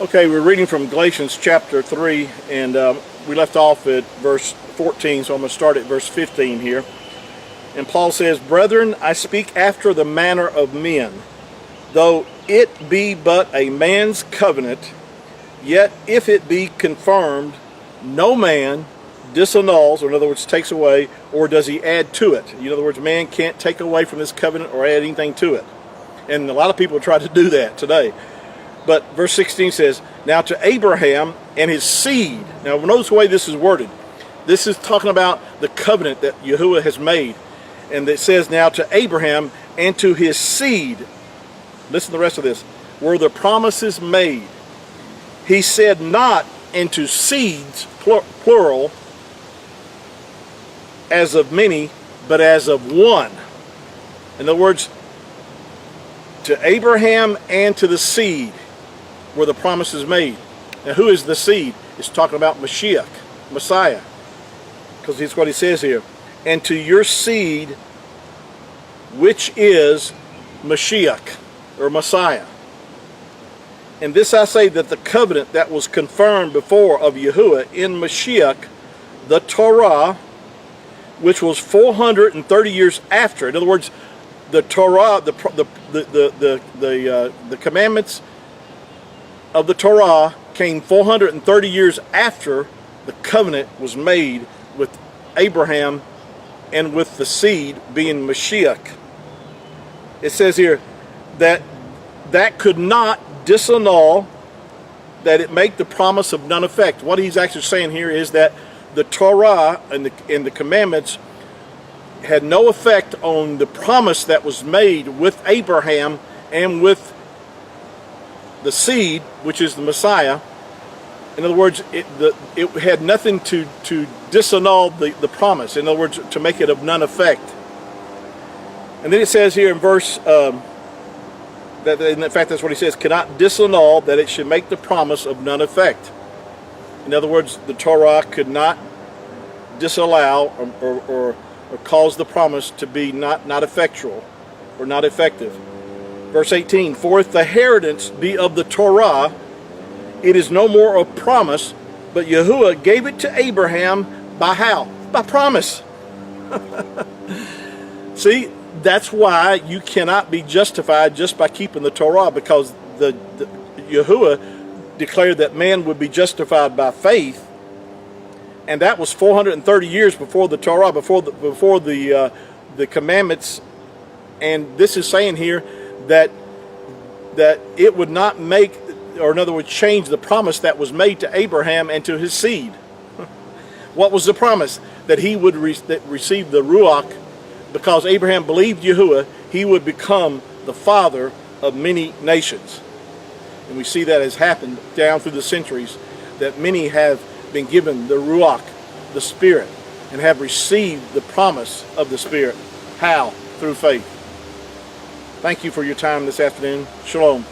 Okay, we're reading from Galatians chapter 3, and we left off at verse 14, so I'm going to start at verse 15 here. And Paul says, "Brethren, I speak after the manner of men, though it be but a man's covenant, yet if it be confirmed, no man disannuls," or in other words, takes away, or does he add to it. In other words, man can't take away from this covenant or add anything to it. And a lot of people try to do that today. But verse 16 says, "Now to Abraham and his seed." Now notice the way this is worded. This is talking about the covenant that Yahuwah has made. And it says, "Now to Abraham and to his seed," listen to the rest of this, "were the promises made. He said not into seeds, plural, as of many, but as of one." In other words, to Abraham and to the seed were the promises made. Now who is the seed? It's talking about Mashiach, Messiah. Because it's what he says here. "And to your seed, which is Mashiach," or Messiah. "And this I say, that the covenant that was confirmed before of Yahuwah in Mashiach, the Torah, which was 430 years after." In other words, the Torah, the commandments of the Torah came 430 years after the covenant was made with Abraham and with the seed being Mashiach. It says here that could not disannul, that it make the promise of none effect. What he's actually saying here is that the Torah and the commandments had no effect on the promise that was made with Abraham and with the seed, which is the Messiah. In other words, it had nothing to disannul the promise. In other words, to make it of none effect. And then it says here in verse, that in fact that's what he says, "cannot disannul, that it should make the promise of none effect." In other words, the Torah could not disallow or cause the promise to be not effectual or not effective. Verse 18, "For if the inheritance be of the Torah, it is no more a promise, but Yahuwah gave it to Abraham by how? By promise." See, that's why you cannot be justified just by keeping the Torah, because the Yahuwah declared that man would be justified by faith, and that was 430 years before the Torah, before the commandments. And this is saying here that it would not make, or in other words, change the promise that was made to Abraham and to his seed. What was the promise? That he would receive the Ruach. Because Abraham believed Yahuwah, he would become the father of many nations. And we see that has happened down through the centuries, that many have been given the Ruach, the Spirit, and have received the promise of the Spirit. How? Through faith. Thank you for your time this afternoon. Shalom.